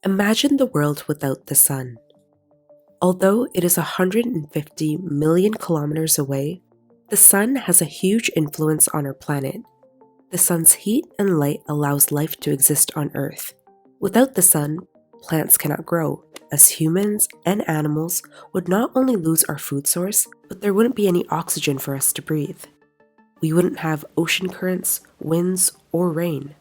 Imagine the world without the sun. Although it is 150 million kilometers away, the sun has a huge influence on our planet. The sun's heat and light allows life to exist on Earth. Without the sun, plants cannot grow, as humans and animals would not only lose our food source, but there wouldn't be any oxygen for us to breathe. We wouldn't have ocean currents, winds, or rain.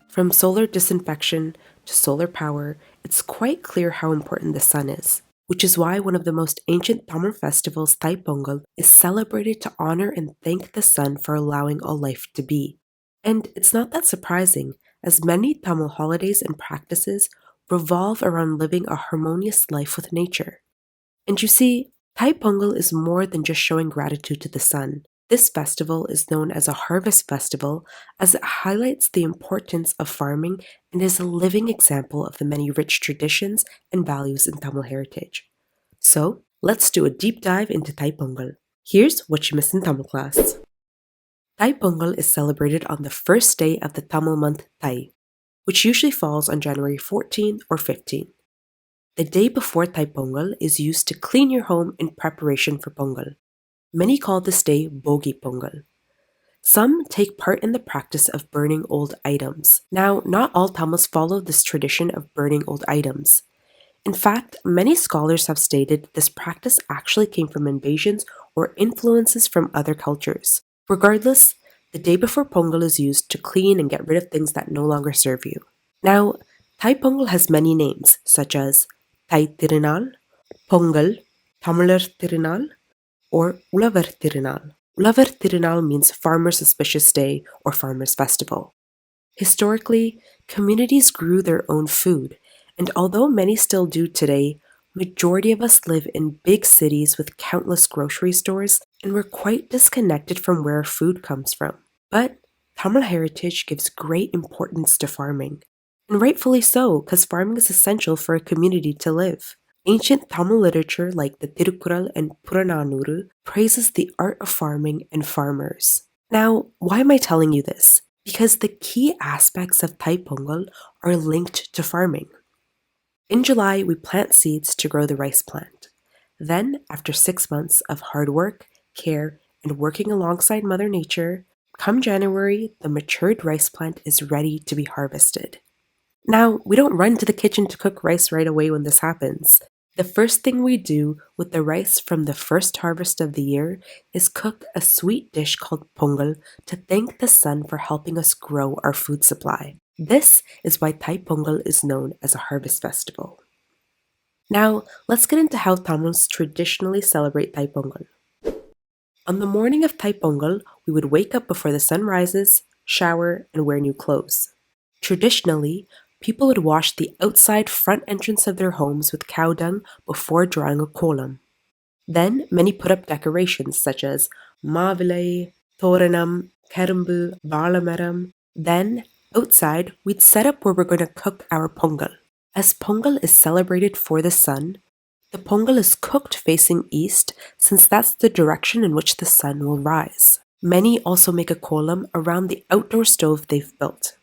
From solar disinfection to solar power, it's quite clear how important the sun is, which is why one of the most ancient Tamil festivals, Thai Pongal, is celebrated to honor and thank the sun for allowing all life to be. And it's not that surprising, as many Tamil holidays and practices revolve around living a harmonious life with nature. And you see, Thai Pongal is more than just showing gratitude to the sun. This festival is known as a harvest festival as it highlights the importance of farming and is a living example of the many rich traditions and values in Tamil heritage. So, let's do a deep dive into Thai Pongal. Here's what you missed in Tamil class. Thai Pongal is celebrated on the first day of the Tamil month Thai, which usually falls on January 14 or 15. The day before Thai Pongal is used to clean your home in preparation for Pongal. Many call this day Bogi Pongal. Some take part in the practice of burning old items. Now, not all Tamils follow this tradition of burning old items. In fact, many scholars have stated this practice actually came from invasions or influences from other cultures. Regardless, the day before Pongal is used to clean and get rid of things that no longer serve you. Now, Thai Pongal has many names, such as Thai Tirunal, Pongal, Tamilar Tirunal, or Ulavar Tirunal. Ulavar Tirunal means Farmer's Auspicious Day or Farmer's Festival. Historically, communities grew their own food, and although many still do today, majority of us live in big cities with countless grocery stores, and we're quite disconnected from where our food comes from. But Tamil heritage gives great importance to farming, and rightfully so, because farming is essential for a community to live. Ancient Tamil literature like the Tirukkural and Purananuru praises the art of farming and farmers. Now, why am I telling you this? Because the key aspects of Thai Pongal are linked to farming. In July, we plant seeds to grow the rice plant. Then, after 6 months of hard work, care, and working alongside Mother Nature, come January, the matured rice plant is ready to be harvested. Now, we don't run to the kitchen to cook rice right away when this happens. The first thing we do with the rice from the first harvest of the year is cook a sweet dish called Pongal to thank the sun for helping us grow our food supply. This is why Thai Pongal is known as a harvest festival. Now, let's get into how Tamils traditionally celebrate Thai Pongal. On the morning of Thai Pongal, we would wake up before the sun rises, shower, and wear new clothes. Traditionally, people would wash the outside front entrance of their homes with cow dung before drawing a kolam. Then, many put up decorations such as Mavilai, Thoranam, Kerumbu, Balamaram. Then, outside, we'd set up where we're going to cook our Pongal. As Pongal is celebrated for the sun, the Pongal is cooked facing east since that's the direction in which the sun will rise. Many also make a kolam around the outdoor stove they've built.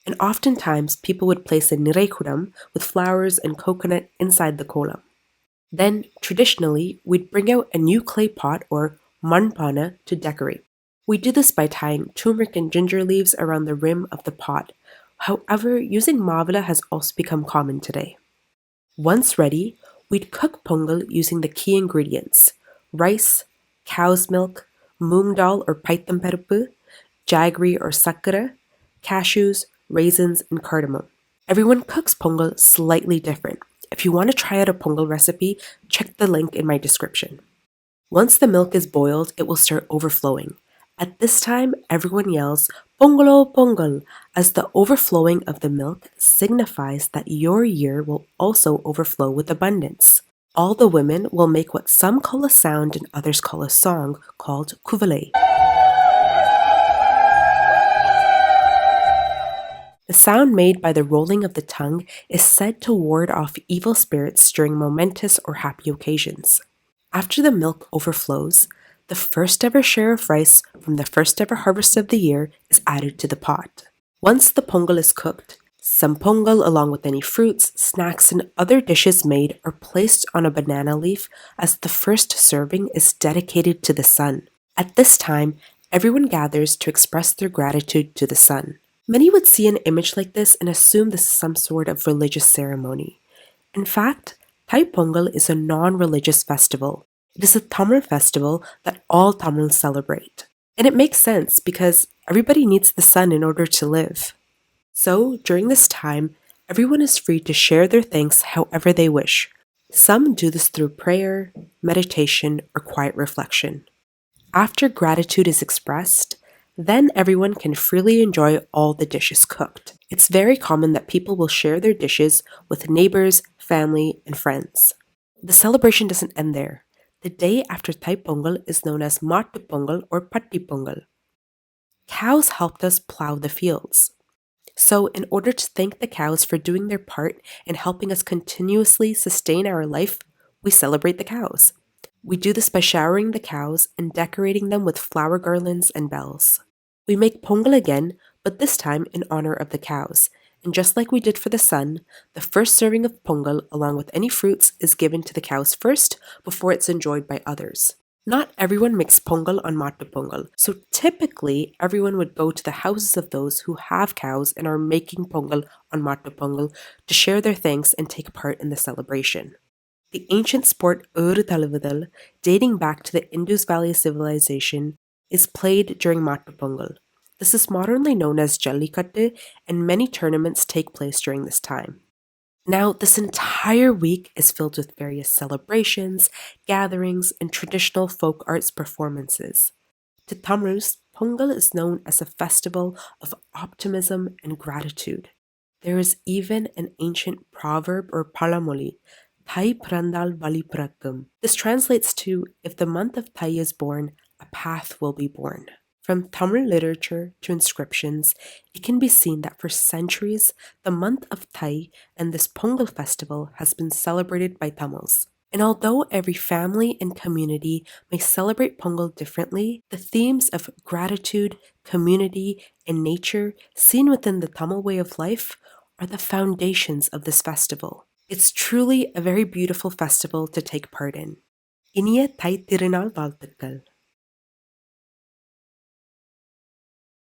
And oftentimes, people would place a nirekuram with flowers and coconut inside the kolam. Then, traditionally, we'd bring out a new clay pot or manpana to decorate. We do this by tying turmeric and ginger leaves around the rim of the pot. However, using mavila has also become common today. Once ready, we'd cook pongal using the key ingredients: rice, cow's milk, moong dal or paitam peruppu, jaggery or sakara, cashews, raisins, and cardamom. Everyone cooks pongal slightly different. If you want to try out a pongal recipe, check the link in my description. Once the milk is boiled, it will start overflowing. At this time, everyone yells, "Pongalo pongal," as the overflowing of the milk signifies that your year will also overflow with abundance. All the women will make what some call a sound and others call a song called kuvalai. The sound made by the rolling of the tongue is said to ward off evil spirits during momentous or happy occasions. After the milk overflows, the first ever share of rice from the first ever harvest of the year is added to the pot. Once the pongal is cooked, Some pongal, along with any fruits, snacks, and other dishes made, are placed on a banana leaf as the first serving is dedicated to the sun. At this time, everyone gathers to express their gratitude to the sun. Many would see an image like this and assume this is some sort of religious ceremony. In fact, Thai Pongal is a non-religious festival. It is a Tamil festival that all Tamils celebrate. And it makes sense because everybody needs the sun in order to live. So, during this time, everyone is free to share their thanks however they wish. Some do this through prayer, meditation, or quiet reflection. After gratitude is expressed, then everyone can freely enjoy all the dishes cooked. It's very common that people will share their dishes with neighbors, family, and friends. The celebration doesn't end there. The day after Thai Pongal is known as Mattu Pongal or Patti Pongal. Cows helped us plow the fields. So, in order to thank the cows for doing their part in helping us continuously sustain our life, we celebrate the cows. We do this by showering the cows and decorating them with flower garlands and bells. We make pongal again, but this time in honor of the cows. And just like we did for the sun, the first serving of pongal, along with any fruits, is given to the cows first before it's enjoyed by others. Not everyone makes pongal on Mattu Pongal, so typically everyone would go to the houses of those who have cows and are making pongal on Mattu Pongal to share their thanks and take part in the celebration. The ancient sport Uru Talivadal, dating back to the Indus Valley civilization, is played during Mattu Pongal. This is modernly known as Jallikattu, and many tournaments take place during this time. Now, this entire week is filled with various celebrations, gatherings, and traditional folk arts performances. To Tamils, Pongal is known as a festival of optimism and gratitude. There is even an ancient proverb or palamoli, Thai Prandal Bali Prakam. This translates to, if the month of Thai is born, a path will be born. From Tamil literature to inscriptions, it can be seen that for centuries, the month of Thai and this Pongal festival has been celebrated by Tamils. And although every family and community may celebrate Pongal differently, the themes of gratitude, community, and nature seen within the Tamil way of life are the foundations of this festival. It's truly a very beautiful festival to take part in. இனிய தை திருநாள் வாழ்த்துக்கள்.